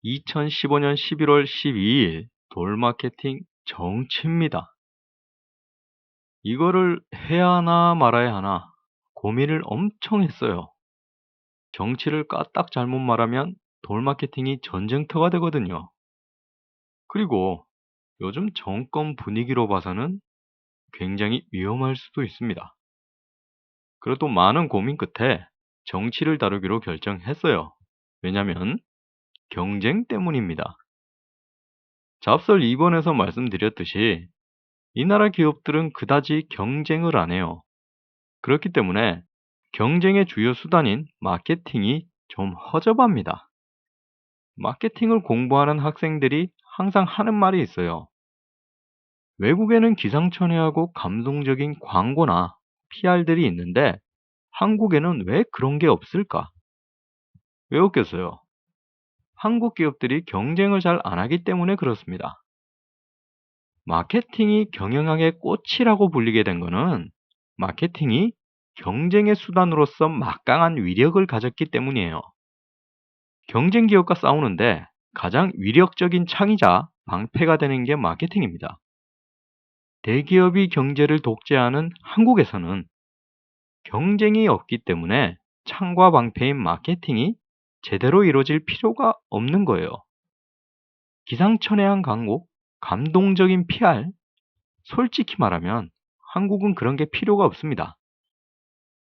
2015년 11월 12일 돌마케팅 정치입니다. 이거를 해야 하나 말아야 하나 고민을 엄청 했어요. 정치를 까딱 잘못 말하면 돌마케팅이 전쟁터가 되거든요. 그리고 요즘 정권 분위기로 봐서는 굉장히 위험할 수도 있습니다. 그래도 많은 고민 끝에 정치를 다루기로 결정했어요. 왜냐면 경쟁 때문입니다. 앞서 2번에서 말씀드렸듯이 이 나라 기업들은 그다지 경쟁을 안 해요. 그렇기 때문에 경쟁의 주요 수단인 마케팅이 좀 허접합니다. 마케팅을 공부하는 학생들이 항상 하는 말이 있어요. 외국에는 기상천외하고 감동적인 광고나 PR들이 있는데 한국에는 왜 그런 게 없을까? 왜 없겠어요? 한국 기업들이 경쟁을 잘 안 하기 때문에 그렇습니다. 마케팅이 경영학의 꽃이라고 불리게 된 것은 마케팅이 경쟁의 수단으로서 막강한 위력을 가졌기 때문이에요. 경쟁 기업과 싸우는데 가장 위력적인 창이자 방패가 되는 게 마케팅입니다. 대기업이 경제를 독재하는 한국에서는 경쟁이 없기 때문에 창과 방패인 마케팅이 제대로 이루어질 필요가 없는 거예요. 기상천외한 광고, 감동적인 PR, 솔직히 말하면 한국은 그런 게 필요가 없습니다.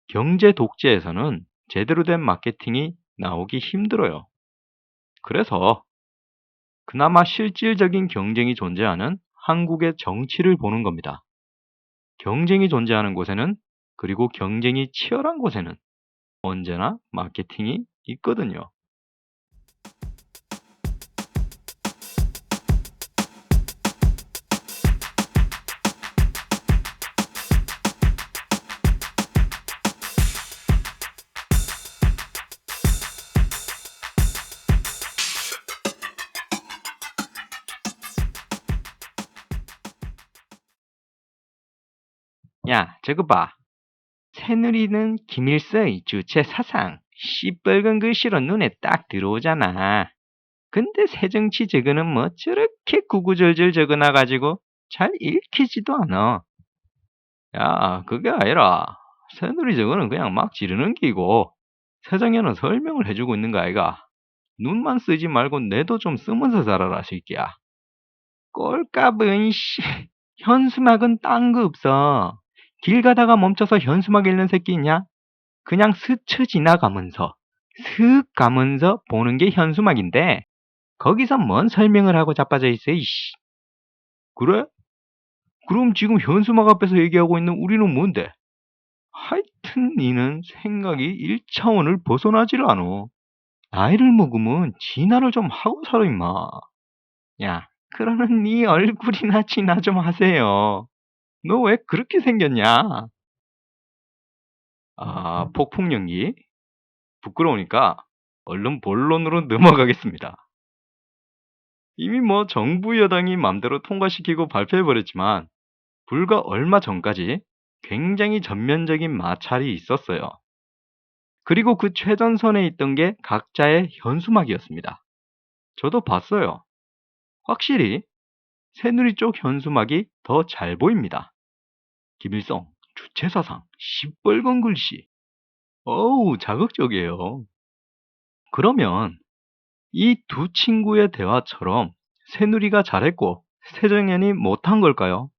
경제 독재에서는 제대로 된 마케팅이 나오기 힘들어요. 그래서 그나마 실질적인 경쟁이 존재하는 한국의 정치를 보는 겁니다. 경쟁이 존재하는 곳에는, 그리고 경쟁이 치열한 곳에는 언제나 마케팅이 있거든요. 야, 저거 봐. 새누리는 김일성의 주체 사상, 시뻘건 글씨로 눈에 딱 들어오잖아. 근데 새정치 저거는 뭐 저렇게 구구절절 적어놔가지고 잘 읽히지도 않아. 야, 그게 아니라 새누리 저거는 그냥 막 지르는 기고 새정현은 설명을 해주고 있는 거 아이가? 눈만 쓰지 말고 뇌도 좀 쓰면서 살아라, 새끼야. 꼴값은 현수막은 딴 거 없어. 길 가다가 멈춰서 현수막 읽는 새끼 있냐? 그냥 스쳐 지나가면서 슥 가면서 보는 게 현수막인데 거기서 뭔 설명을 하고 자빠져 있어, 이씨. 그래? 그럼 지금 현수막 앞에서 얘기하고 있는 우리는 뭔데? 하여튼 니는 생각이 1차원을 벗어나질 않어. 나이를 먹으면 진화를 좀 하고 살아, 임마. 야, 그러는 네 얼굴이나 진화 좀 하세요. 너 왜 그렇게 생겼냐? 폭풍 연기. 부끄러우니까 얼른 본론으로 넘어가겠습니다. 이미 뭐 정부 여당이 맘대로 통과시키고 발표해버렸지만 불과 얼마 전까지 굉장히 전면적인 마찰이 있었어요. 그리고 그 최전선에 있던 게 각자의 현수막이었습니다. 저도 봤어요. 확실히 새누리 쪽 현수막이 더 잘 보입니다. 김일성, 주체사상, 시뻘건 글씨. 어우, 자극적이에요. 그러면 이 두 친구의 대화처럼 새누리가 잘했고 새정현이 못한 걸까요?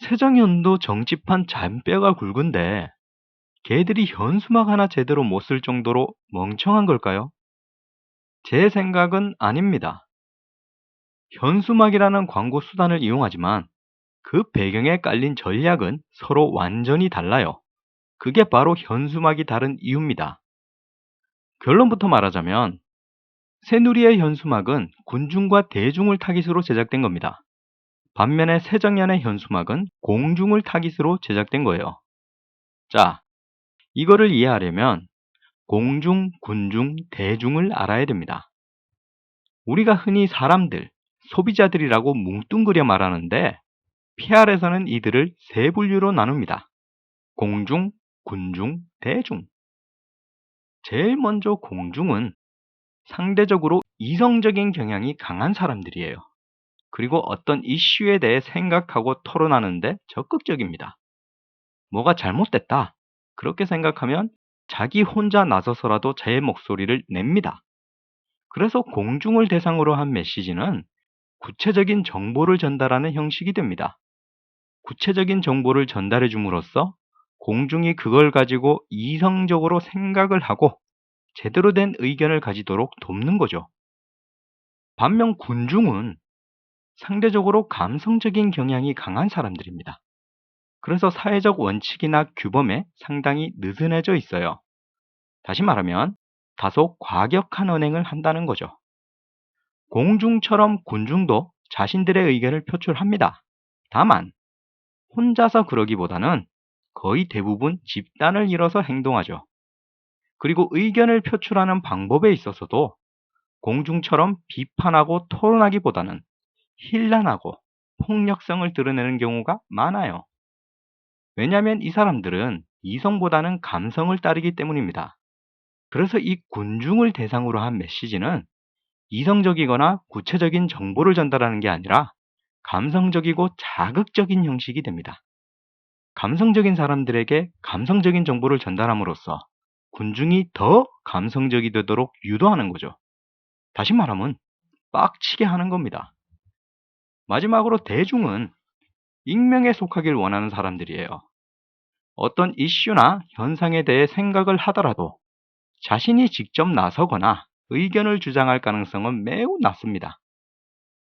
새정현도 정치판 잔뼈가 굵은데 걔들이 현수막 하나 제대로 못 쓸 정도로 멍청한 걸까요? 제 생각은 아닙니다. 현수막이라는 광고 수단을 이용하지만 그 배경에 깔린 전략은 서로 완전히 달라요. 그게 바로 현수막이 다른 이유입니다. 결론부터 말하자면 새누리의 현수막은 군중과 대중을 타깃으로 제작된 겁니다. 반면에 새정연의 현수막은 공중을 타깃으로 제작된 거예요. 자, 이거를 이해하려면 공중, 군중, 대중을 알아야 됩니다. 우리가 흔히 사람들, 소비자들이라고 뭉뚱그려 말하는데 PR에서는 이들을 세 분류로 나눕니다. 공중, 군중, 대중. 제일 먼저 공중은 상대적으로 이성적인 경향이 강한 사람들이에요. 그리고 어떤 이슈에 대해 생각하고 토론하는데 적극적입니다. 뭐가 잘못됐다. 그렇게 생각하면 자기 혼자 나서서라도 제 목소리를 냅니다. 그래서 공중을 대상으로 한 메시지는 구체적인 정보를 전달하는 형식이 됩니다. 구체적인 정보를 전달해 줌으로써 공중이 그걸 가지고 이성적으로 생각을 하고 제대로 된 의견을 가지도록 돕는 거죠. 반면 군중은 상대적으로 감성적인 경향이 강한 사람들입니다. 그래서 사회적 원칙이나 규범에 상당히 느슨해져 있어요. 다시 말하면 다소 과격한 언행을 한다는 거죠. 공중처럼 군중도 자신들의 의견을 표출합니다. 다만 혼자서 그러기보다는 거의 대부분 집단을 이뤄서 행동하죠. 그리고 의견을 표출하는 방법에 있어서도 공중처럼 비판하고 토론하기보다는 힐난하고 폭력성을 드러내는 경우가 많아요. 왜냐하면 이 사람들은 이성보다는 감성을 따르기 때문입니다. 그래서 이 군중을 대상으로 한 메시지는 이성적이거나 구체적인 정보를 전달하는 게 아니라 감성적이고 자극적인 형식이 됩니다. 감성적인 사람들에게 감성적인 정보를 전달함으로써 군중이 더 감성적이 되도록 유도하는 거죠. 다시 말하면 빡치게 하는 겁니다. 마지막으로 대중은 익명에 속하길 원하는 사람들이에요. 어떤 이슈나 현상에 대해 생각을 하더라도 자신이 직접 나서거나 의견을 주장할 가능성은 매우 낮습니다.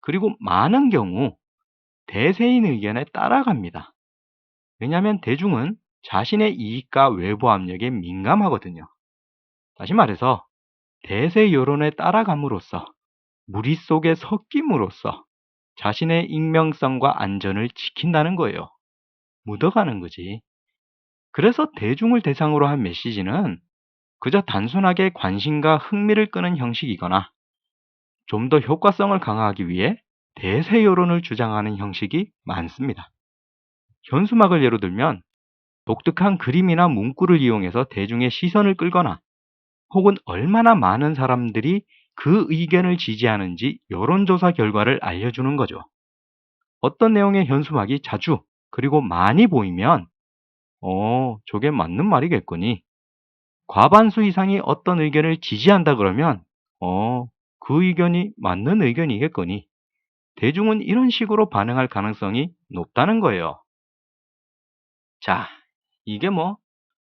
그리고 많은 경우 대세인 의견에 따라갑니다. 왜냐하면 대중은 자신의 이익과 외부 압력에 민감하거든요. 다시 말해서 대세 여론에 따라감으로써 무리 속에 섞임으로써 자신의 익명성과 안전을 지킨다는 거예요. 묻어가는 거지. 그래서 대중을 대상으로 한 메시지는 그저 단순하게 관심과 흥미를 끄는 형식이거나 좀 더 효과성을 강화하기 위해 대세 여론을 주장하는 형식이 많습니다. 현수막을 예로 들면 독특한 그림이나 문구를 이용해서 대중의 시선을 끌거나 혹은 얼마나 많은 사람들이 그 의견을 지지하는지 여론조사 결과를 알려주는 거죠. 어떤 내용의 현수막이 자주 그리고 많이 보이면 저게 맞는 말이겠거니. 과반수 이상이 어떤 의견을 지지한다 그러면 그 의견이 맞는 의견이겠거니. 대중은 이런 식으로 반응할 가능성이 높다는 거예요. 자, 이게 뭐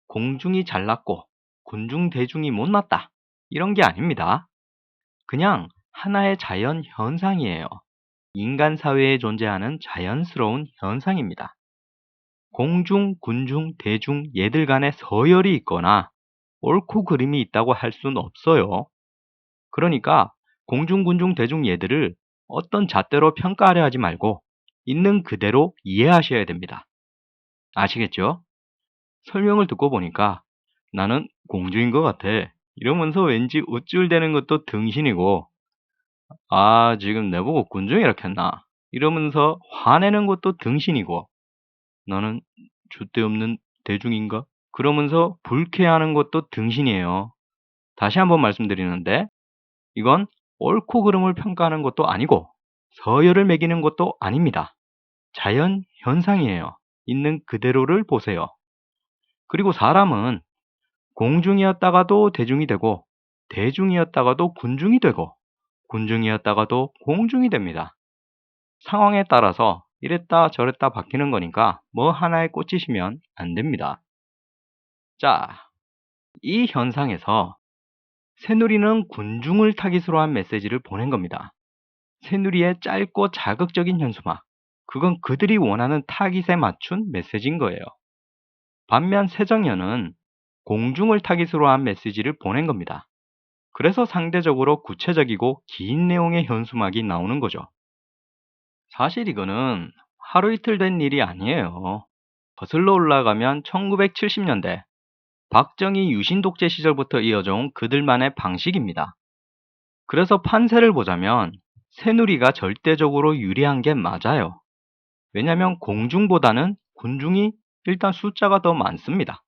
공중이 잘났고 군중 대중이 못났다 이런 게 아닙니다. 그냥 하나의 자연 현상이에요. 인간 사회에 존재하는 자연스러운 현상입니다. 공중, 군중, 대중 얘들 간에 서열이 있거나 옳고 그름이 있다고 할 수는 없어요. 그러니까 공중, 군중, 대중 얘들을 어떤 잣대로 평가하려 하지 말고 있는 그대로 이해하셔야 됩니다. 아시겠죠? 설명을 듣고 보니까 나는 공중인 것 같아. 이러면서 왠지 우쭐대는 것도 등신이고, 지금 내보고 군중이라 했나? 이러면서 화내는 것도 등신이고, 나는 줏대없는 대중인가? 그러면서 불쾌해하는 것도 등신이에요. 다시 한번 말씀드리는데, 이건 옳고 그름을 평가하는 것도 아니고, 서열을 매기는 것도 아닙니다. 자연 현상이에요. 있는 그대로를 보세요. 그리고 사람은 공중이었다가도 대중이 되고, 대중이었다가도 군중이 되고, 군중이었다가도 공중이 됩니다. 상황에 따라서 이랬다 저랬다 바뀌는 거니까 뭐 하나에 꽂히시면 안 됩니다. 자, 이 현상에서 새누리는 군중을 타깃으로 한 메시지를 보낸 겁니다. 새누리의 짧고 자극적인 현수막, 그건 그들이 원하는 타깃에 맞춘 메시지인 거예요. 반면 새정연은 공중을 타깃으로 한 메시지를 보낸 겁니다. 그래서 상대적으로 구체적이고 긴 내용의 현수막이 나오는 거죠. 사실 이거는 하루 이틀 된 일이 아니에요. 거슬러 올라가면 1970년대 박정희 유신 독재 시절부터 이어져 온 그들만의 방식입니다. 그래서 판세를 보자면 새누리가 절대적으로 유리한 게 맞아요. 왜냐하면 공중보다는 군중이 일단 숫자가 더 많습니다.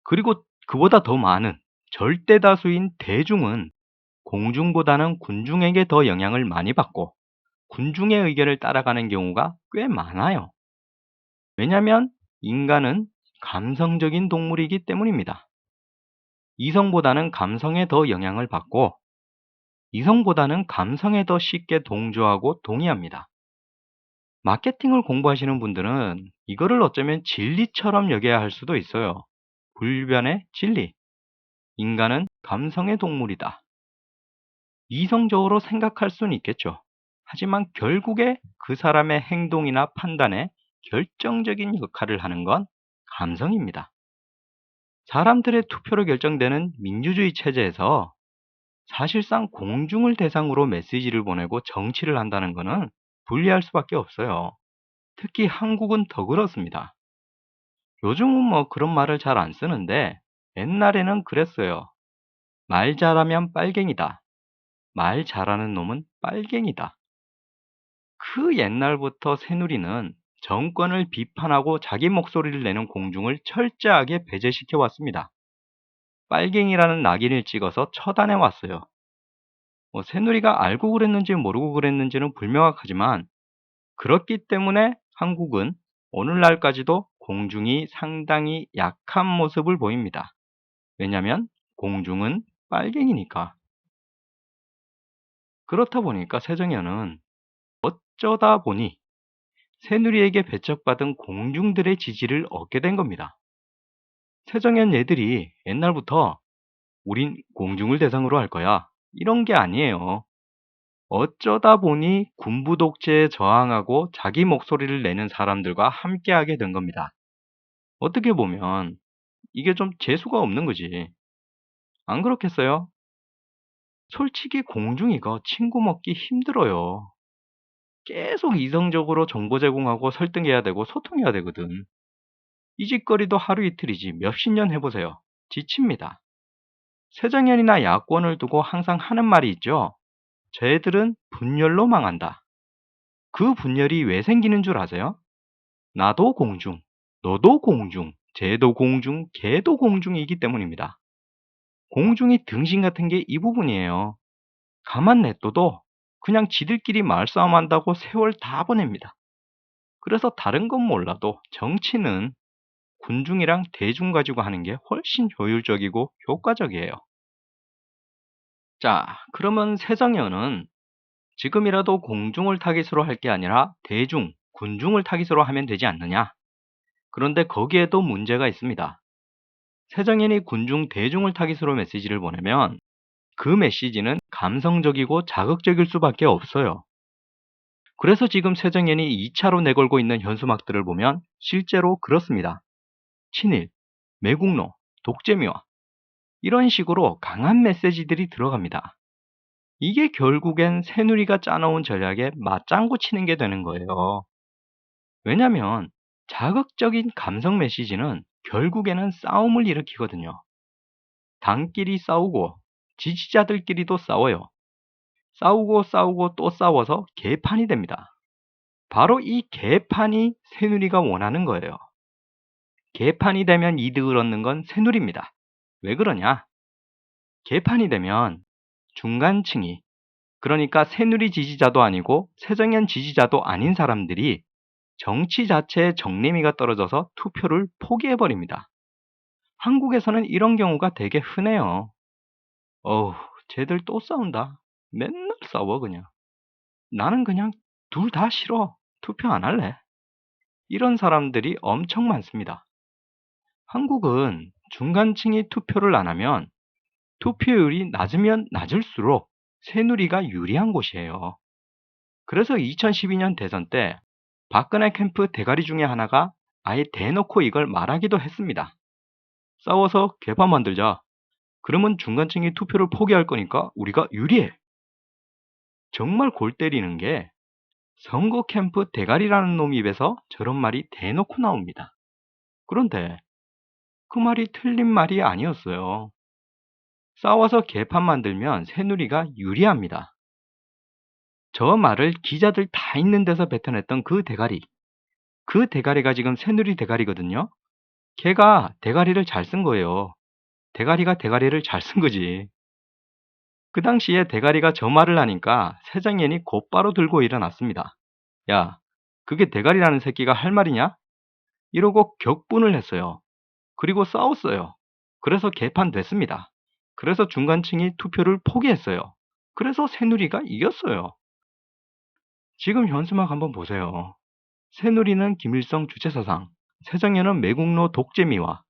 그리고 그보다 더 많은 절대 다수인 대중은 공중보다는 군중에게 더 영향을 많이 받고 군중의 의견을 따라가는 경우가 꽤 많아요. 왜냐하면 인간은 감성적인 동물이기 때문입니다. 이성보다는 감성에 더 영향을 받고 이성보다는 감성에 더 쉽게 동조하고 동의합니다. 마케팅을 공부하시는 분들은 이거를 어쩌면 진리처럼 여겨야 할 수도 있어요. 불변의 진리. 인간은 감성의 동물이다. 이성적으로 생각할 수는 있겠죠. 하지만 결국에 그 사람의 행동이나 판단에 결정적인 역할을 하는 건 감성입니다. 사람들의 투표로 결정되는 민주주의 체제에서 사실상 공중을 대상으로 메시지를 보내고 정치를 한다는 것은 불리할 수밖에 없어요. 특히 한국은 더 그렇습니다. 요즘은 뭐 그런 말을 잘 안 쓰는데 옛날에는 그랬어요. 말 잘하면 빨갱이다. 말 잘하는 놈은 빨갱이다. 그 옛날부터 새누리는 정권을 비판하고 자기 목소리를 내는 공중을 철저하게 배제시켜 왔습니다. 빨갱이라는 낙인을 찍어서 처단해 왔어요. 새누리가 알고 그랬는지 모르고 그랬는지는 불명확하지만 그렇기 때문에 한국은 오늘날까지도 공중이 상당히 약한 모습을 보입니다. 왜냐하면 공중은 빨갱이니까. 그렇다 보니까 새정연은 어쩌다 보니 새누리에게 배척받은 공중들의 지지를 얻게 된 겁니다. 새정연 얘들이 옛날부터 우린 공중을 대상으로 할 거야. 이런 게 아니에요. 어쩌다 보니 군부 독재에 저항하고 자기 목소리를 내는 사람들과 함께하게 된 겁니다. 어떻게 보면 이게 좀 재수가 없는 거지. 안 그렇겠어요? 솔직히 공중이가 친구 먹기 힘들어요. 계속 이성적으로 정보 제공하고 설득해야 되고 소통해야 되거든. 이 짓거리도 하루 이틀이지 몇십 년 해보세요. 지칩니다. 새정연이나 야권을 두고 항상 하는 말이 있죠. 쟤들은 분열로 망한다. 그 분열이 왜 생기는 줄 아세요? 나도 공중, 너도 공중, 쟤도 공중, 걔도 공중이기 때문입니다. 공중이 등신 같은 게 이 부분이에요. 가만 냅둬도 그냥 지들끼리 말싸움 한다고 세월 다 보냅니다. 그래서 다른 건 몰라도 정치는 군중이랑 대중 가지고 하는 게 훨씬 효율적이고 효과적이에요. 자, 그러면 새정연은 지금이라도 공중을 타깃으로 할 게 아니라 대중, 군중을 타깃으로 하면 되지 않느냐? 그런데 거기에도 문제가 있습니다. 새정연이 군중, 대중을 타깃으로 메시지를 보내면 그 메시지는 감성적이고 자극적일 수밖에 없어요. 그래서 지금 새정연이 2차로 내걸고 있는 현수막들을 보면 실제로 그렇습니다. 친일, 매국노, 독재미화 이런 식으로 강한 메시지들이 들어갑니다. 이게 결국엔 새누리가 짜놓은 전략에 맞장구 치는 게 되는 거예요. 왜냐면 자극적인 감성 메시지는 결국에는 싸움을 일으키거든요. 당끼리 싸우고 지지자들끼리도 싸워요. 싸우고 또 싸워서 개판이 됩니다. 바로 이 개판이 새누리가 원하는 거예요. 개판이 되면 이득을 얻는 건 새누리입니다. 왜 그러냐? 개판이 되면 중간층이, 그러니까 새누리 지지자도 아니고 새정연 지지자도 아닌 사람들이 정치 자체의 정례미가 떨어져서 투표를 포기해버립니다. 한국에서는 이런 경우가 되게 흔해요. 어우, 쟤들 또 싸운다. 맨날 싸워 그냥. 나는 그냥 둘 다 싫어. 투표 안 할래. 이런 사람들이 엄청 많습니다. 한국은 중간층이 투표를 안 하면 투표율이 낮으면 낮을수록 새누리가 유리한 곳이에요. 그래서 2012년 대선 때 박근혜 캠프 대가리 중에 하나가 아예 대놓고 이걸 말하기도 했습니다. 싸워서 개판 만들자. 그러면 중간층이 투표를 포기할 거니까 우리가 유리해. 정말 골 때리는 게 선거 캠프 대가리라는 놈 입에서 저런 말이 대놓고 나옵니다. 그런데 그 말이 틀린 말이 아니었어요. 싸워서 개판 만들면 새누리가 유리합니다. 저 말을 기자들 다 있는 데서 뱉어냈던 그 대가리가 지금 새누리 대가리거든요. 걔가 대가리를 잘 쓴 거예요. 대가리가 대가리를 잘 쓴 거지. 그 당시에 대가리가 저 말을 하니까 세정연이 곧바로 들고 일어났습니다. 야, 그게 대가리라는 새끼가 할 말이냐? 이러고 격분을 했어요. 그리고 싸웠어요. 그래서 개판됐습니다. 그래서 중간층이 투표를 포기했어요. 그래서 새누리가 이겼어요. 지금 현수막 한번 보세요. 새누리는 김일성 주체사상, 세정연은 매국노 독재미화.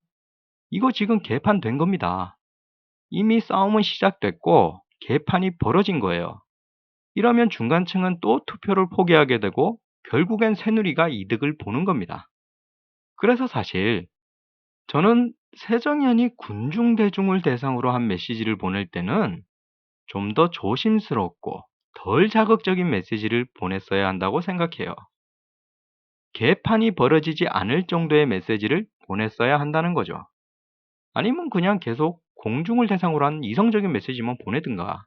이거 지금 개판된 겁니다. 이미 싸움은 시작됐고 개판이 벌어진 거예요. 이러면 중간층은 또 투표를 포기하게 되고 결국엔 새누리가 이득을 보는 겁니다. 그래서 사실 저는 세정연이 군중대중을 대상으로 한 메시지를 보낼 때는 좀 더 조심스럽고 덜 자극적인 메시지를 보냈어야 한다고 생각해요. 개판이 벌어지지 않을 정도의 메시지를 보냈어야 한다는 거죠. 아니면 그냥 계속 공중을 대상으로 한 이성적인 메시지만 보내든가.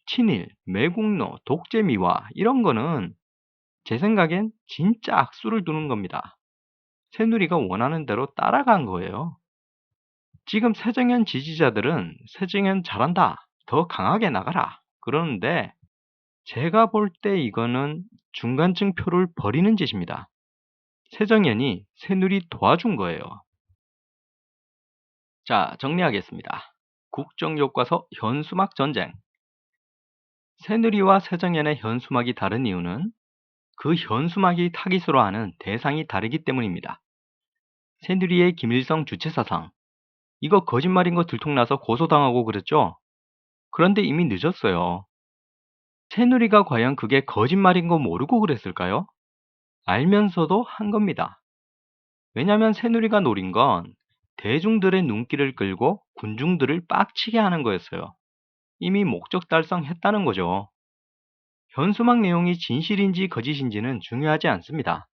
친일, 매국노, 독재미화 이런 거는 제 생각엔 진짜 악수를 두는 겁니다. 새누리가 원하는 대로 따라간 거예요. 지금 세정연 지지자들은 세정연 잘한다, 더 강하게 나가라 그러는데 제가 볼 때 이거는 중간층 표를 버리는 짓입니다. 세정연이 새누리 도와준 거예요. 자, 정리하겠습니다. 국정교과서 현수막 전쟁. 새누리와 세정연의 현수막이 다른 이유는 그 현수막이 타깃으로 하는 대상이 다르기 때문입니다. 새누리의 김일성 주체사상. 이거 거짓말인 거 들통나서 고소당하고 그랬죠? 그런데 이미 늦었어요. 새누리가 과연 그게 거짓말인 거 모르고 그랬을까요? 알면서도 한 겁니다. 왜냐면 새누리가 노린 건 대중들의 눈길을 끌고 군중들을 빡치게 하는 거였어요. 이미 목적 달성했다는 거죠. 현수막 내용이 진실인지 거짓인지는 중요하지 않습니다.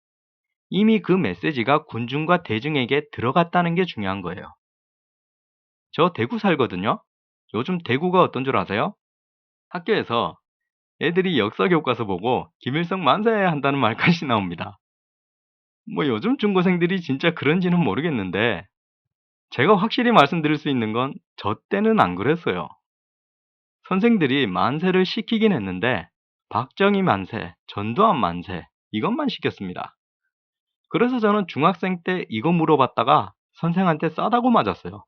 이미 그 메시지가 군중과 대중에게 들어갔다는 게 중요한 거예요. 저 대구 살거든요. 요즘 대구가 어떤 줄 아세요? 학교에서 애들이 역사 교과서 보고 김일성 만세 한다는 말까지 나옵니다. 뭐 요즘 중고생들이 진짜 그런지는 모르겠는데 제가 확실히 말씀드릴 수 있는 건 저 때는 안 그랬어요. 선생들이 만세를 시키긴 했는데 박정희 만세, 전두환 만세 이것만 시켰습니다. 그래서 저는 중학생 때 이거 물어봤다가 선생한테 싸다고 맞았어요.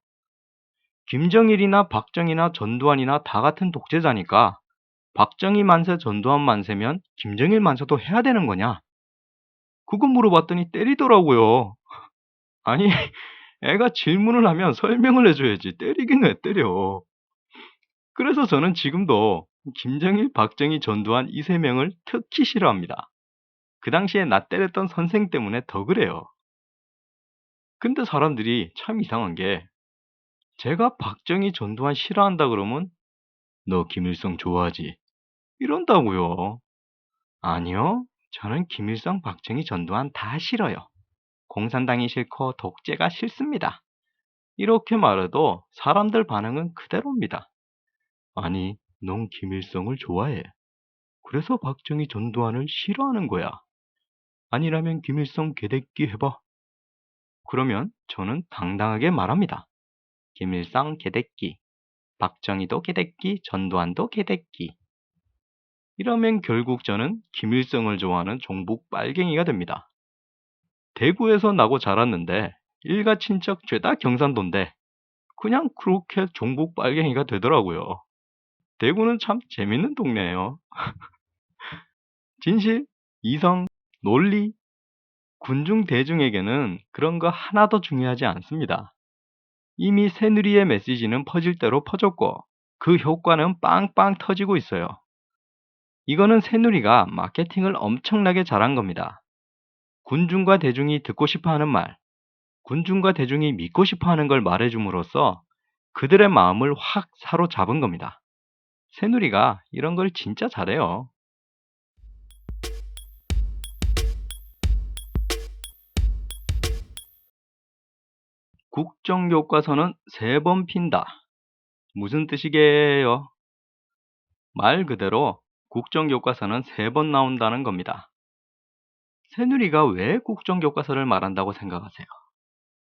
김정일이나 박정희나 전두환이나 다 같은 독재자니까 박정희 만세, 전두환 만세면 김정일 만세도 해야 되는 거냐? 그거 물어봤더니 때리더라고요. 아니, 애가 질문을 하면 설명을 해줘야지. 때리긴 왜 때려. 그래서 저는 지금도 김정일, 박정희, 전두환 이 세 명을 특히 싫어합니다. 그 당시에 나 때렸던 선생 때문에 더 그래요. 근데 사람들이 참 이상한 게 제가 박정희, 전두환 싫어한다 그러면 너 김일성 좋아하지? 이런다고요. 아니요. 저는 김일성, 박정희, 전두환 다 싫어요. 공산당이 싫고 독재가 싫습니다. 이렇게 말해도 사람들 반응은 그대로입니다. 아니, 넌 김일성을 좋아해. 그래서 박정희, 전두환을 싫어하는 거야. 아니라면 김일성 개대끼 해봐. 그러면 저는 당당하게 말합니다. 김일성 개대끼, 박정희도 개대끼, 전두환도 개대끼. 이러면 결국 저는 김일성을 좋아하는 종북 빨갱이가 됩니다. 대구에서 나고 자랐는데 일가 친척 죄다 경산도인데 그냥 그렇게 종북 빨갱이가 되더라고요. 대구는 참 재밌는 동네예요. 진실, 이성, 논리, 군중 대중에게는 그런 거 하나도 중요하지 않습니다. 이미 새누리의 메시지는 퍼질 대로 퍼졌고 그 효과는 빵빵 터지고 있어요. 이거는 새누리가 마케팅을 엄청나게 잘한 겁니다. 군중과 대중이 듣고 싶어 하는 말, 군중과 대중이 믿고 싶어 하는 걸 말해줌으로써 그들의 마음을 확 사로잡은 겁니다. 새누리가 이런 걸 진짜 잘해요. 국정교과서는 3번 핀다. 무슨 뜻이게요? 말 그대로 국정교과서는 3번 나온다는 겁니다. 새누리가 왜 국정교과서를 말한다고 생각하세요?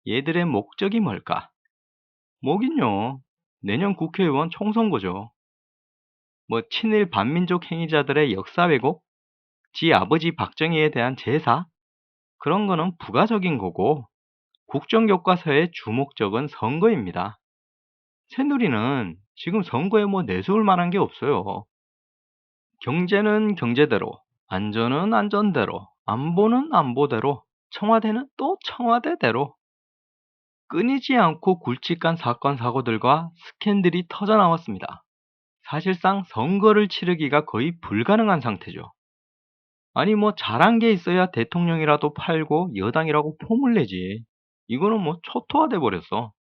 얘들의 목적이 뭘까? 뭐긴요. 내년 국회의원 총선거죠. 뭐 친일 반민족 행위자들의 역사 왜곡, 지 아버지 박정희에 대한 제사, 그런 거는 부가적인 거고 국정교과서의 주목적은 선거입니다. 새누리는 지금 선거에 뭐 내세울 만한 게 없어요. 경제는 경제대로, 안전은 안전대로, 안보는 안보대로, 청와대는 또 청와대대로 끊이지 않고 굵직한 사건 사고들과 스캔들이 터져 나왔습니다. 사실상 선거를 치르기가 거의 불가능한 상태죠. 아니 뭐 잘한 게 있어야 대통령이라도 팔고 여당이라고 폼을 내지. 이거는 뭐 초토화돼 버렸어.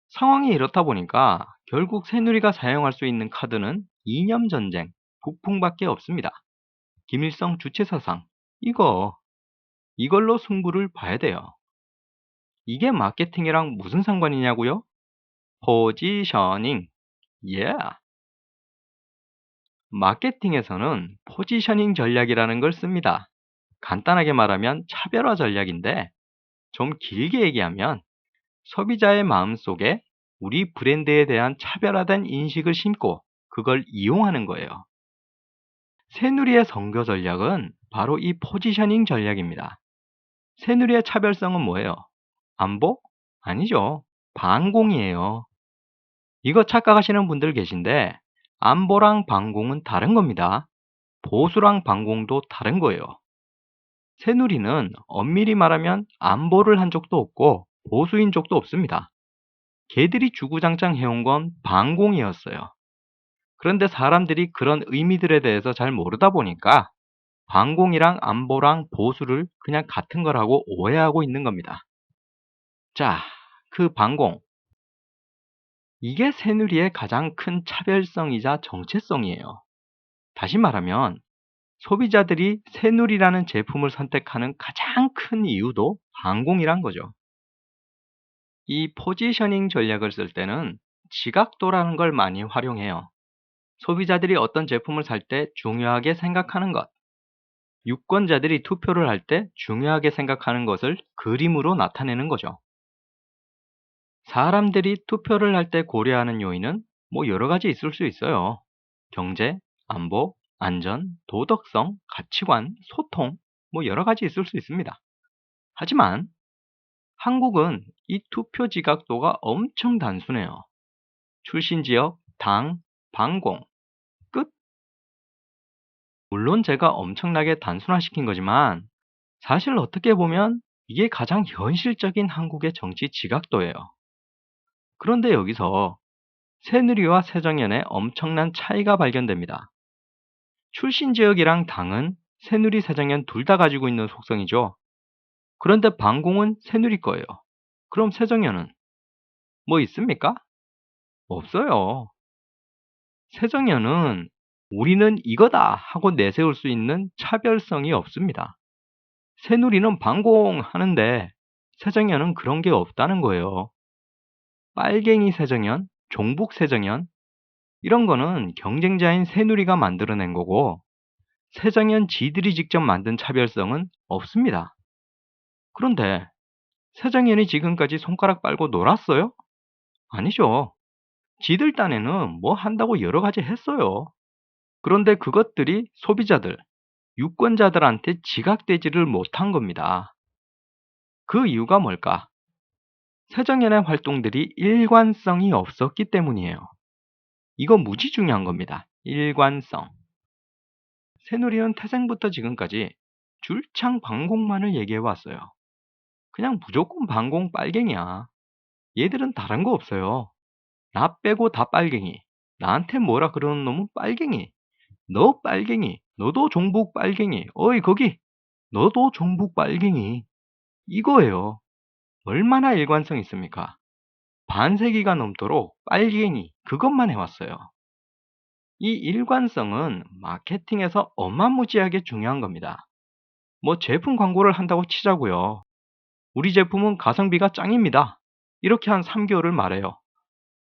상황이 이렇다 보니까 결국 새누리가 사용할 수 있는 카드는 이념 전쟁, 북풍밖에 없습니다. 김일성 주체 사상, 이걸로 승부를 봐야 돼요. 이게 마케팅이랑 무슨 상관이냐고요? 포지셔닝. 예. 마케팅에서는 포지셔닝 전략이라는 걸 씁니다. 간단하게 말하면 차별화 전략인데 좀 길게 얘기하면 소비자의 마음속에 우리 브랜드에 대한 차별화된 인식을 심고 그걸 이용하는 거예요. 새누리의 선거 전략은 바로 이 포지셔닝 전략입니다. 새누리의 차별성은 뭐예요? 안보? 아니죠. 반공이에요. 이거 착각하시는 분들 계신데 안보랑 반공은 다른 겁니다. 보수랑 반공도 다른 거예요. 새누리는 엄밀히 말하면 안보를 한 적도 없고 보수인 적도 없습니다. 걔들이 주구장창 해온 건 반공이었어요. 그런데 사람들이 그런 의미들에 대해서 잘 모르다 보니까 반공이랑 안보랑 보수를 그냥 같은 거라고 오해하고 있는 겁니다. 자, 그 반공. 이게 새누리의 가장 큰 차별성이자 정체성이에요. 다시 말하면 소비자들이 새누리라는 제품을 선택하는 가장 큰 이유도 반공이란 거죠. 이 포지셔닝 전략을 쓸 때는 지각도라는 걸 많이 활용해요. 소비자들이 어떤 제품을 살 때 중요하게 생각하는 것, 유권자들이 투표를 할 때 중요하게 생각하는 것을 그림으로 나타내는 거죠. 사람들이 투표를 할 때 고려하는 요인은 뭐 여러 가지 있을 수 있어요. 경제, 안보, 안전, 도덕성, 가치관, 소통, 뭐 여러 가지 있을 수 있습니다. 하지만 한국은 이 투표 지각도가 엄청 단순해요. 출신 지역, 당, 반공, 끝. 물론 제가 엄청나게 단순화시킨 거지만 사실 어떻게 보면 이게 가장 현실적인 한국의 정치 지각도예요. 그런데 여기서 새누리와 새정연의 엄청난 차이가 발견됩니다. 출신 지역이랑 당은 새누리, 새정연 둘 다 가지고 있는 속성이죠. 그런데 반공은 새누리 거예요. 그럼 새정연은 뭐 있습니까? 없어요. 새정연은 우리는 이거다 하고 내세울 수 있는 차별성이 없습니다. 새누리는 반공하는데 새정연은 그런 게 없다는 거예요. 빨갱이 새정연, 종북 새정연 이런 거는 경쟁자인 새누리가 만들어낸 거고 새정연 지들이 직접 만든 차별성은 없습니다. 그런데 새정연이 지금까지 손가락 빨고 놀았어요? 아니죠. 지들 딴에는 뭐 한다고 여러 가지 했어요. 그런데 그것들이 소비자들, 유권자들한테 지각되지를 못한 겁니다. 그 이유가 뭘까? 새정연의 활동들이 일관성이 없었기 때문이에요. 이거 무지 중요한 겁니다. 일관성. 새누리는 태생부터 지금까지 줄창 반공만을 얘기해 왔어요. 그냥 무조건 반공 빨갱이야. 얘들은 다른 거 없어요. 나 빼고 다 빨갱이. 나한테 뭐라 그러는 놈은 빨갱이. 너 빨갱이. 너도 종북 빨갱이. 어이 거기. 너도 종북 빨갱이. 이거예요. 얼마나 일관성 있습니까? 반세기가 넘도록 빨갱이 그것만 해왔어요. 이 일관성은 마케팅에서 어마무지하게 중요한 겁니다. 뭐 제품 광고를 한다고 치자고요. 우리 제품은 가성비가 짱입니다. 이렇게 한 3개월을 말해요.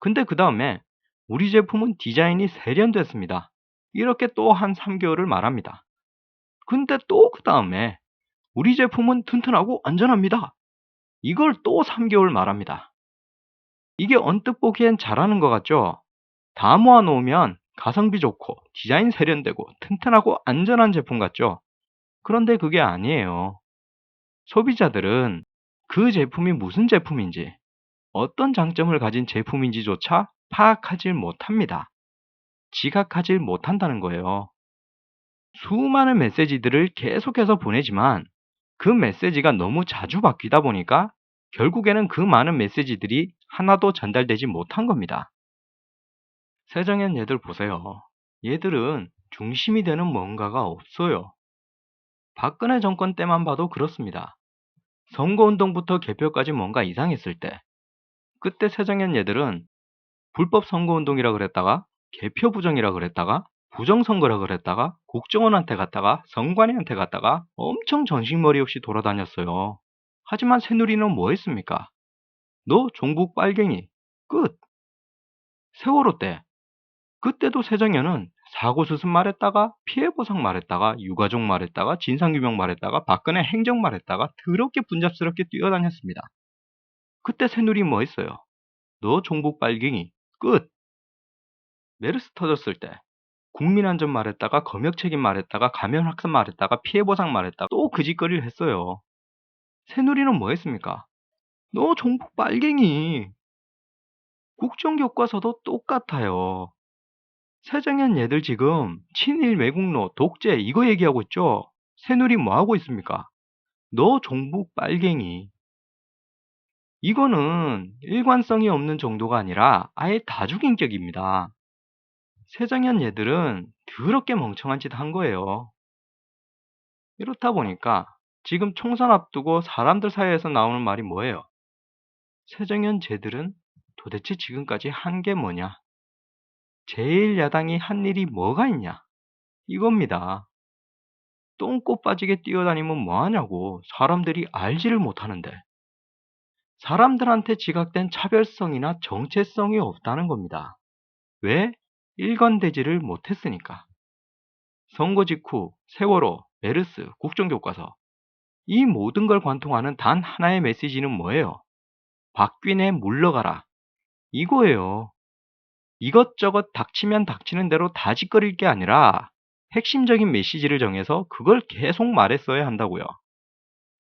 근데 그 다음에 우리 제품은 디자인이 세련됐습니다. 이렇게 또 한 3개월을 말합니다. 근데 또 그 다음에 우리 제품은 튼튼하고 안전합니다. 이걸 또 3개월 말합니다. 이게 언뜻 보기엔 잘하는 것 같죠? 다 모아놓으면 가성비 좋고 디자인 세련되고 튼튼하고 안전한 제품 같죠? 그런데 그게 아니에요. 소비자들은 그 제품이 무슨 제품인지, 어떤 장점을 가진 제품인지조차 파악하지 못합니다. 지각하지 못한다는 거예요. 수많은 메시지들을 계속해서 보내지만 그 메시지가 너무 자주 바뀌다 보니까 결국에는 그 많은 메시지들이 하나도 전달되지 못한 겁니다. 세정현 얘들 보세요. 얘들은 중심이 되는 뭔가가 없어요. 박근혜 정권 때만 봐도 그렇습니다. 선거운동부터 개표까지 뭔가 이상했을 때, 그때 세정현 얘들은 불법 선거운동이라 그랬다가 개표 부정이라 그랬다가 부정선거라 그랬다가 국정원한테 갔다가 선관위한테 갔다가 엄청 정신머리 없이 돌아다녔어요. 하지만 새누리는 뭐 했습니까? 너 종북 빨갱이 끝. 세월호 때 그때도 세정현은 사고수습 말했다가 피해보상 말했다가 유가족 말했다가 진상규명 말했다가 박근혜 행정 말했다가 더럽게 분잡스럽게 뛰어다녔습니다. 그때 새누리 뭐 했어요? 너 종북 빨갱이 끝. 메르스 터졌을 때 국민안전 말했다가 검역 책임 말했다가 감염 확산 말했다가 피해 보상 말했다가 또 그 짓거리를 했어요. 새누리는 뭐 했습니까? 너 종북 빨갱이. 국정교과서도 똑같아요. 세정현 얘들 지금 친일 매국노 독재 이거 얘기하고 있죠? 새누리 뭐 하고 있습니까? 너 종북 빨갱이. 이거는 일관성이 없는 정도가 아니라 아예 다중인격입니다. 세정현 얘들은 더럽게 멍청한 짓 한 거예요. 이렇다 보니까 지금 총선 앞두고 사람들 사이에서 나오는 말이 뭐예요? 새정현 쟤들은 도대체 지금까지 한 게 뭐냐? 제1야당이 한 일이 뭐가 있냐? 이겁니다. 똥꼬 빠지게 뛰어다니면 뭐하냐고 사람들이 알지를 못하는데 사람들한테 지각된 차별성이나 정체성이 없다는 겁니다. 왜? 일관되지를 못했으니까. 선거 직후, 세월호, 메르스, 국정교과서 이 모든 걸 관통하는 단 하나의 메시지는 뭐예요? 박균에 물러가라. 이거예요. 이것저것 닥치면 닥치는 대로 다 짓거릴 게 아니라 핵심적인 메시지를 정해서 그걸 계속 말했어야 한다고요.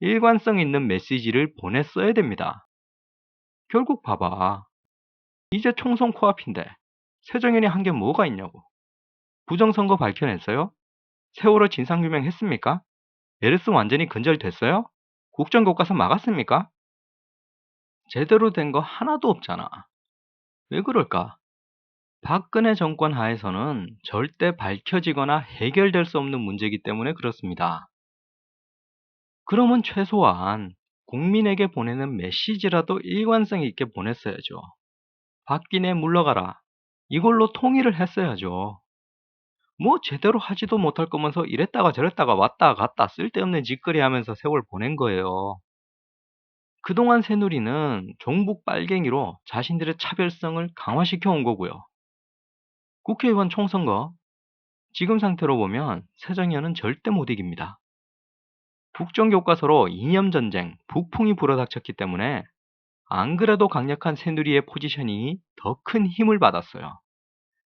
일관성 있는 메시지를 보냈어야 됩니다. 결국 봐봐. 이제 총선 코앞인데 새정연이 한 게 뭐가 있냐고. 부정선거 밝혀냈어요? 세월호 진상규명 했습니까? 메르스 완전히 근절됐어요? 국정교과서 막았습니까? 제대로 된 거 하나도 없잖아. 왜 그럴까? 박근혜 정권 하에서는 절대 밝혀지거나 해결될 수 없는 문제이기 때문에 그렇습니다. 그러면 최소한 국민에게 보내는 메시지라도 일관성 있게 보냈어야죠. 박근혜 물러가라. 이걸로 통일을 했어야죠. 뭐 제대로 하지도 못할 거면서 이랬다가 저랬다가 왔다 갔다 쓸데없는 짓거리 하면서 세월 보낸 거예요. 그동안 새누리는 종북 빨갱이로 자신들의 차별성을 강화시켜 온 거고요. 국회의원 총선거, 지금 상태로 보면 새정연은 절대 못 이깁니다. 국정교과서로 이념전쟁, 북풍이 불어닥쳤기 때문에 안 그래도 강력한 새누리의 포지셔닝이 더 큰 힘을 받았어요.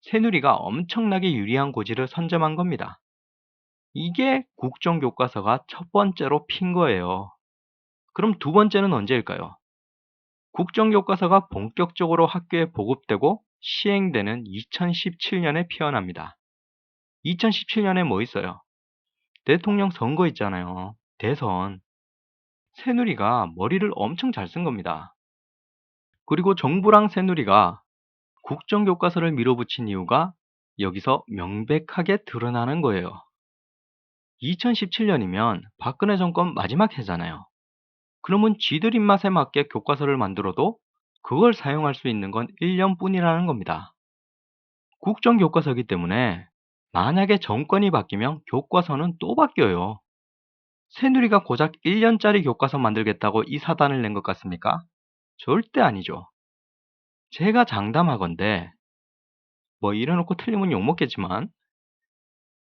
새누리가 엄청나게 유리한 고지를 선점한 겁니다. 이게 국정교과서가 첫 번째로 핀 거예요. 그럼 두 번째는 언제일까요? 국정교과서가 본격적으로 학교에 보급되고 시행되는 2017년에 피어납니다. 2017년에 뭐 있어요? 대통령 선거 있잖아요. 대선. 새누리가 머리를 엄청 잘 쓴 겁니다. 그리고 정부랑 새누리가 국정교과서를 밀어붙인 이유가 여기서 명백하게 드러나는 거예요. 2017년이면 박근혜 정권 마지막 해잖아요. 그러면 쥐들 입맛에 맞게 교과서를 만들어도 그걸 사용할 수 있는 건 1년뿐이라는 겁니다. 국정교과서이기 때문에 만약에 정권이 바뀌면 교과서는 또 바뀌어요. 새누리가 고작 1년짜리 교과서 만들겠다고 이 사단을 낸 것 같습니까? 절대 아니죠. 제가 장담하건대 뭐 이래놓고 틀리면 욕먹겠지만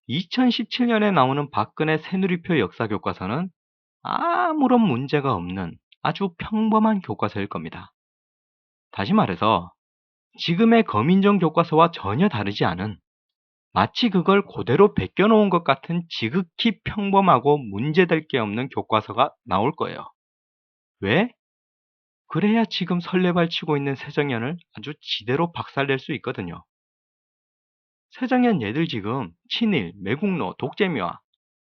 2017년에 나오는 박근혜 새누리표 역사교과서는 아무런 문제가 없는 아주 평범한 교과서일 겁니다. 다시 말해서 지금의 거민정 교과서와 전혀 다르지 않은 마치 그걸 그대로 베껴놓은 것 같은 지극히 평범하고 문제될 게 없는 교과서가 나올 거예요. 왜? 그래야 지금 설레발치고 있는 새정연을 아주 지대로 박살낼 수 있거든요. 새정연 얘들 지금 친일, 매국노, 독재미화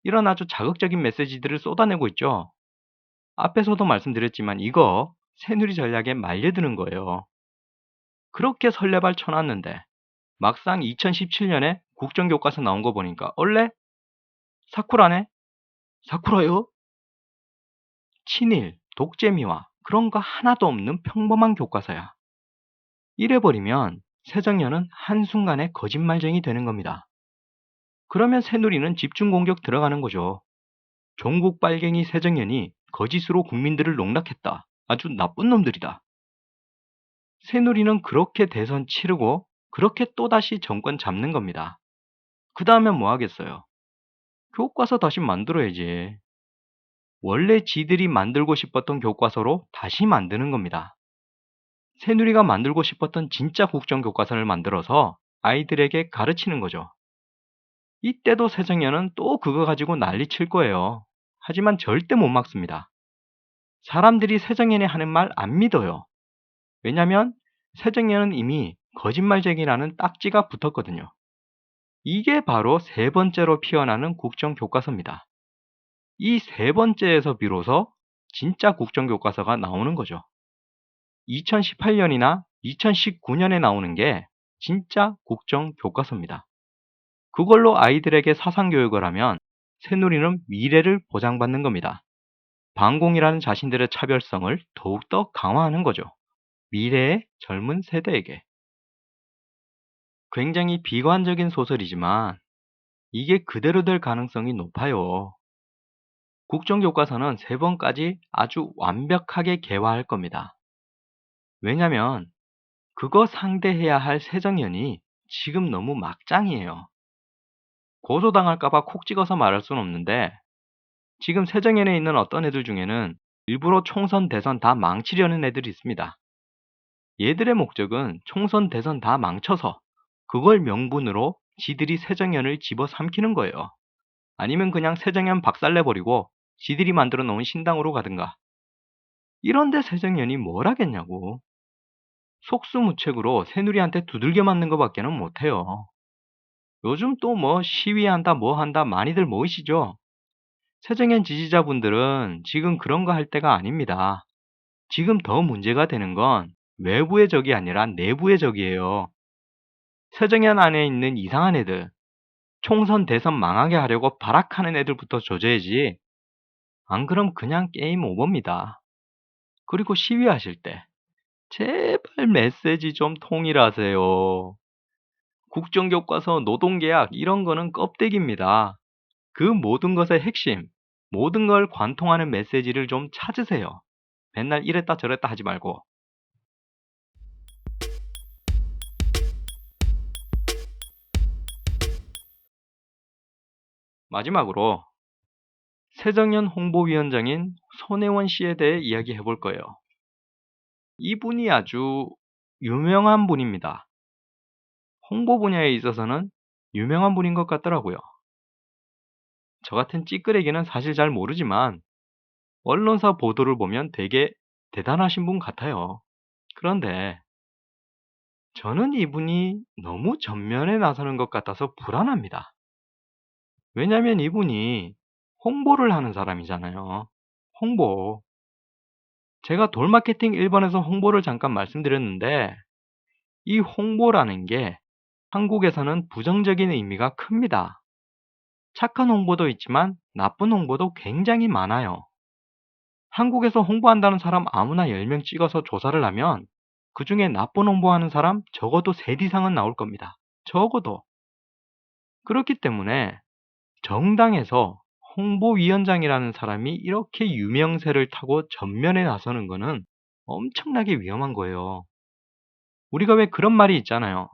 이런 아주 자극적인 메시지들을 쏟아내고 있죠. 앞에서도 말씀드렸지만 이거 새누리 전략에 말려드는 거예요. 그렇게 설레발 쳐놨는데 막상 2017년에 국정교과서 나온 거 보니까 원래 사쿠라네? 사쿠라요? 친일, 독재미화 그런 거 하나도 없는 평범한 교과서야. 이래버리면 새정연은 한순간에 거짓말쟁이 되는 겁니다. 그러면 새누리는 집중공격 들어가는 거죠. 종국 빨갱이 새정연이 거짓으로 국민들을 농락했다. 아주 나쁜 놈들이다. 새누리는 그렇게 대선 치르고 그렇게 또다시 정권 잡는 겁니다. 그 다음엔 뭐 하겠어요? 교과서 다시 만들어야지. 원래 지들이 만들고 싶었던 교과서로 다시 만드는 겁니다. 새누리가 만들고 싶었던 진짜 국정교과서를 만들어서 아이들에게 가르치는 거죠. 이때도 새정연은 또 그거 가지고 난리 칠 거예요. 하지만 절대 못 막습니다. 사람들이 새정연이 하는 말 안 믿어요. 왜냐면 새정연은 이미 거짓말쟁이라는 딱지가 붙었거든요. 이게 바로 세 번째로 피어나는 국정교과서입니다. 이 세 번째에서 비로소 진짜 국정교과서가 나오는 거죠. 2018년이나 2019년에 나오는 게 진짜 국정교과서입니다. 그걸로 아이들에게 사상교육을 하면 새누리는 미래를 보장받는 겁니다. 반공이라는 자신들의 차별성을 더욱더 강화하는 거죠. 미래의 젊은 세대에게. 굉장히 비관적인 소설이지만 이게 그대로 될 가능성이 높아요. 국정교과서는 세 번까지 아주 완벽하게 개화할 겁니다. 왜냐면 그거 상대해야 할 새정연이 지금 너무 막장이에요. 고소당할까봐 콕 찍어서 말할 순 없는데 지금 새정연에 있는 어떤 애들 중에는 일부러 총선 대선 다 망치려는 애들이 있습니다. 얘들의 목적은 총선 대선 다 망쳐서 그걸 명분으로 지들이 새정연을 집어삼키는 거예요. 아니면 그냥 새정연 박살내버리고 지들이 만들어 놓은 신당으로 가든가. 이런데 새정연이 뭘 하겠냐고. 속수무책으로 새누리한테 두들겨 맞는 것밖에는 못해요. 요즘 또 뭐 시위한다 뭐 한다 많이들 모이시죠? 새정연 지지자분들은 지금 그런 거 할 때가 아닙니다. 지금 더 문제가 되는 건 외부의 적이 아니라 내부의 적이에요. 새정연 안에 있는 이상한 애들, 총선 대선 망하게 하려고 발악하는 애들부터 조져야지. 안 그럼 그냥 게임 오버입니다. 그리고 시위하실 때 제발 메시지 좀 통일하세요. 국정교과서, 노동계약 이런 거는 껍데기입니다. 그 모든 것의 핵심, 모든 걸 관통하는 메시지를 좀 찾으세요. 맨날 이랬다 저랬다 하지 말고. 마지막으로 새정연 홍보위원장인 손혜원 씨에 대해 이야기해 볼 거예요. 이분이 아주 유명한 분입니다. 홍보 분야에 있어서는 유명한 분인 것 같더라고요. 저 같은 찌끄레기는 사실 잘 모르지만 언론사 보도를 보면 되게 대단하신 분 같아요. 그런데 저는 이분이 너무 전면에 나서는 것 같아서 불안합니다. 왜냐면 이분이 홍보를 하는 사람이잖아요. 홍보. 제가 돌마케팅 1번에서 홍보를 잠깐 말씀드렸는데 이 홍보라는 게 한국에서는 부정적인 의미가 큽니다. 착한 홍보도 있지만 나쁜 홍보도 굉장히 많아요. 한국에서 홍보한다는 사람 아무나 10명 찍어서 조사를 하면 그 중에 나쁜 홍보하는 사람 적어도 셋 이상은 나올 겁니다. 적어도. 그렇기 때문에 정당에서 홍보위원장이라는 사람이 이렇게 유명세를 타고 전면에 나서는 거는 엄청나게 위험한 거예요. 우리가 왜 그런 말이 있잖아요.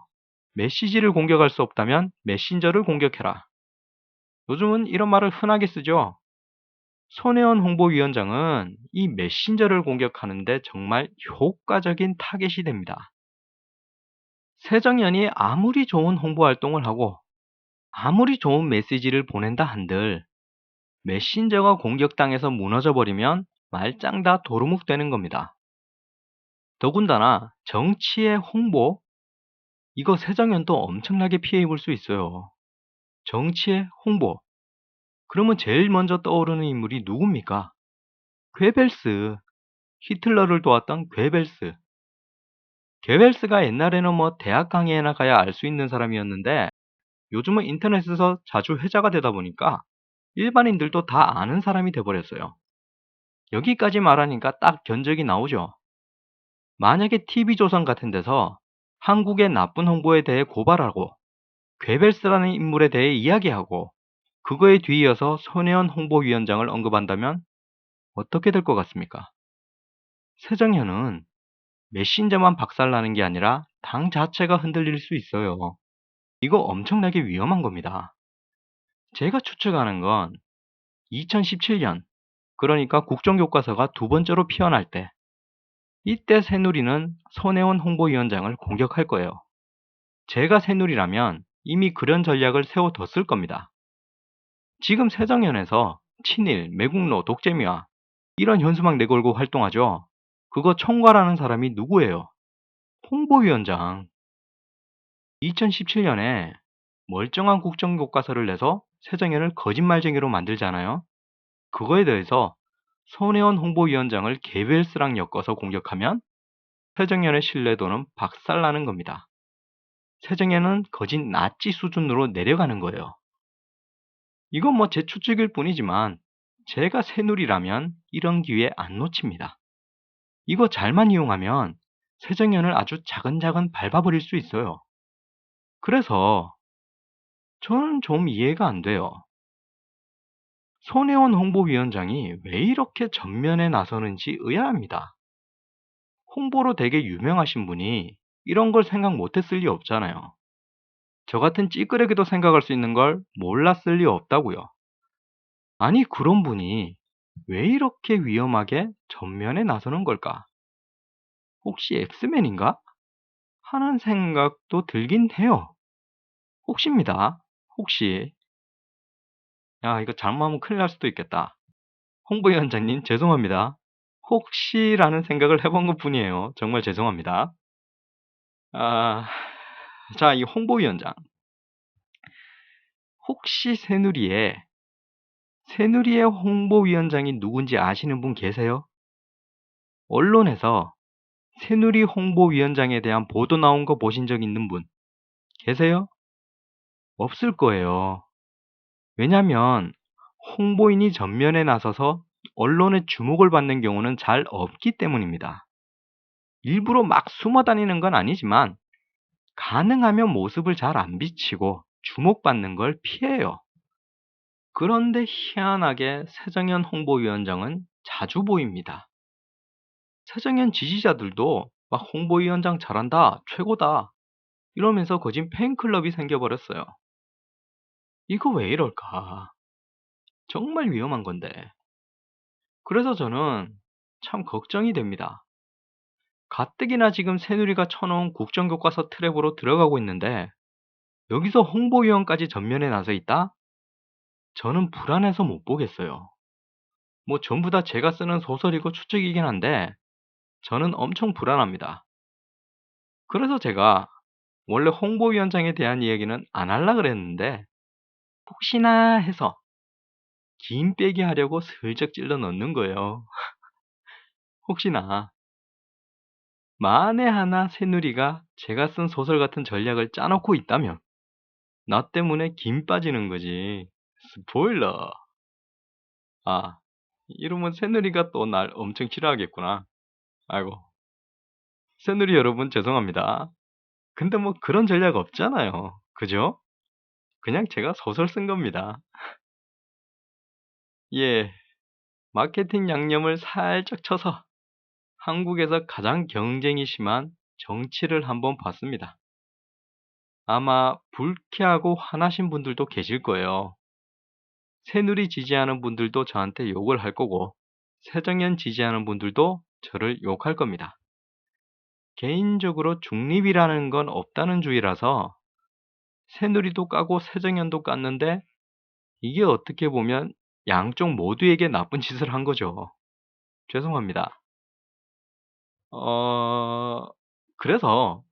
메시지를 공격할 수 없다면 메신저를 공격해라. 요즘은 이런 말을 흔하게 쓰죠. 손혜원 홍보위원장은 이 메신저를 공격하는데 정말 효과적인 타겟이 됩니다. 새정연이 아무리 좋은 홍보 활동을 하고 아무리 좋은 메시지를 보낸다 한들 메신저가 공격당해서 무너져 버리면 말짱 다 도루묵 되는 겁니다. 더군다나 정치의 홍보, 이거 새정연도 엄청나게 피해 입을 수 있어요. 정치의 홍보. 그러면 제일 먼저 떠오르는 인물이 누굽니까? 괴벨스. 히틀러를 도왔던 괴벨스. 괴벨스가 옛날에는 뭐 대학 강의에나 가야 알 수 있는 사람이었는데 요즘은 인터넷에서 자주 회자가 되다 보니까 일반인들도 다 아는 사람이 돼버렸어요. 여기까지 말하니까 딱 견적이 나오죠. 만약에 TV조선 같은 데서 한국의 나쁜 홍보에 대해 고발하고 괴벨스라는 인물에 대해 이야기하고 그거에 뒤이어서 손혜원 홍보위원장을 언급한다면 어떻게 될 것 같습니까? 새정현은 메신저만 박살나는 게 아니라 당 자체가 흔들릴 수 있어요. 이거 엄청나게 위험한 겁니다. 제가 추측하는 건 2017년, 그러니까 국정교과서가 두 번째로 피어날 때, 이때 새누리는 손혜원 홍보위원장을 공격할 거예요. 제가 새누리라면 이미 그런 전략을 세워뒀을 겁니다. 지금 새정연에서 친일, 매국노, 독재미화 이런 현수막 내걸고 활동하죠. 그거 총괄하는 사람이 누구예요? 홍보위원장. 2017년에 멀쩡한 국정교과서를 내서 새정연을 거짓말쟁이로 만들잖아요. 그거에 대해서 손혜원 홍보위원장을 개별스랑 엮어서 공격하면 새정연의 신뢰도는 박살나는 겁니다. 새정연은 거짓 나치 수준으로 내려가는 거예요. 이건 뭐 제 추측일 뿐이지만 제가 새누리라면 이런 기회 안 놓칩니다. 이거 잘만 이용하면 새정연을 아주 차근차근 밟아버릴 수 있어요. 그래서 저는 좀 이해가 안 돼요. 손혜원 홍보위원장이 왜 이렇게 전면에 나서는지 의아합니다. 홍보로 되게 유명하신 분이 이런 걸 생각 못했을 리 없잖아요. 저 같은 찌끄레기도 생각할 수 있는 걸 몰랐을 리 없다고요. 아니, 그런 분이 왜 이렇게 위험하게 전면에 나서는 걸까? 혹시 엑스맨인가? 하는 생각도 들긴 해요. 혹시입니다. 혹시. 야, 이거 잘못하면 큰일 날 수도 있겠다. 홍보위원장님, 죄송합니다. 혹시라는 생각을 해본 것 뿐이에요. 정말 죄송합니다. 자, 이 홍보위원장. 혹시 새누리의 홍보위원장이 누군지 아시는 분 계세요? 언론에서 새누리 홍보위원장에 대한 보도 나온 거 보신 적 있는 분 계세요? 없을 거예요. 왜냐면 홍보인이 전면에 나서서 언론의 주목을 받는 경우는 잘 없기 때문입니다. 일부러 막 숨어 다니는 건 아니지만 가능하면 모습을 잘 안 비치고 주목받는 걸 피해요. 그런데 희한하게 새정연 홍보위원장은 자주 보입니다. 새정연 지지자들도 막 홍보위원장 잘한다, 최고다 이러면서 거진 팬클럽이 생겨버렸어요. 이거 왜 이럴까? 정말 위험한 건데. 그래서 저는 참 걱정이 됩니다. 가뜩이나 지금 새누리가 쳐놓은 국정교과서 트랩으로 들어가고 있는데 여기서 홍보위원까지 전면에 나서 있다? 저는 불안해서 못 보겠어요. 뭐 전부 다 제가 쓰는 소설이고 추측이긴 한데 저는 엄청 불안합니다. 그래서 제가 원래 홍보위원장에 대한 이야기는 안 하려고 그랬는데 혹시나 해서 긴 빼기 하려고 슬쩍 찔러 넣는 거예요. 혹시나 만에 하나 새누리가 제가 쓴 소설 같은 전략을 짜놓고 있다면 나 때문에 김 빠지는 거지. 스포일러. 아, 이러면 새누리가 또 날 엄청 싫어하겠구나. 아이고. 새누리 여러분 죄송합니다. 근데 뭐 그런 전략 없잖아요. 그죠? 그냥 제가 소설 쓴 겁니다. 예, 마케팅 양념을 살짝 쳐서 한국에서 가장 경쟁이 심한 정치를 한번 봤습니다. 아마 불쾌하고 화나신 분들도 계실 거예요. 새누리 지지하는 분들도 저한테 욕을 할 거고 새정연 지지하는 분들도 저를 욕할 겁니다. 개인적으로 중립이라는 건 없다는 주의라서 새누리도 까고 새정연도 깠는데 이게 어떻게 보면 양쪽 모두에게 나쁜 짓을 한 거죠. 죄송합니다. 그래서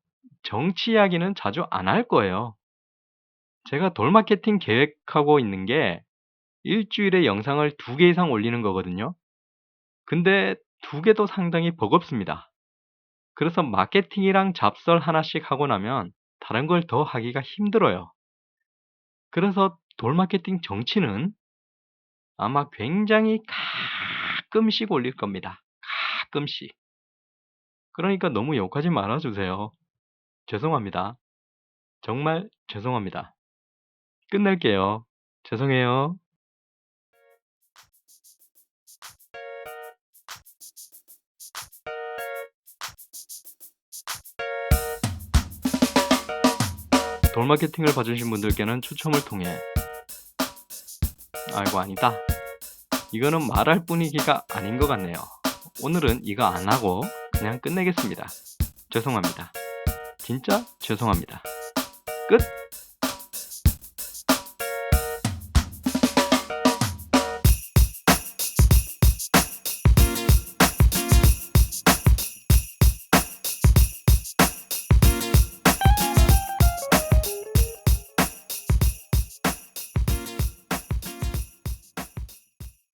정치 이야기는 자주 안 할 거예요. 제가 돌마케팅 계획하고 있는 게 일주일에 영상을 2개 이상 올리는 거거든요. 근데 2개도 상당히 버겁습니다. 그래서 마케팅이랑 잡설 하나씩 하고 나면 다른 걸 더 하기가 힘들어요. 그래서 돌마케팅 정치는 아마 굉장히 가끔씩 올릴 겁니다. 가끔씩. 그러니까 너무 욕하지 말아주세요. 죄송합니다. 정말 죄송합니다. 끝낼게요. 죄송해요. 돌마케팅을 봐주신 분들께는 추첨을 통해 아이고 아니다. 이거는 말할 분위기가 아닌 것 같네요. 오늘은 이거 안 하고 그냥 끝내겠습니다. 죄송합니다. 진짜 죄송합니다. 끝!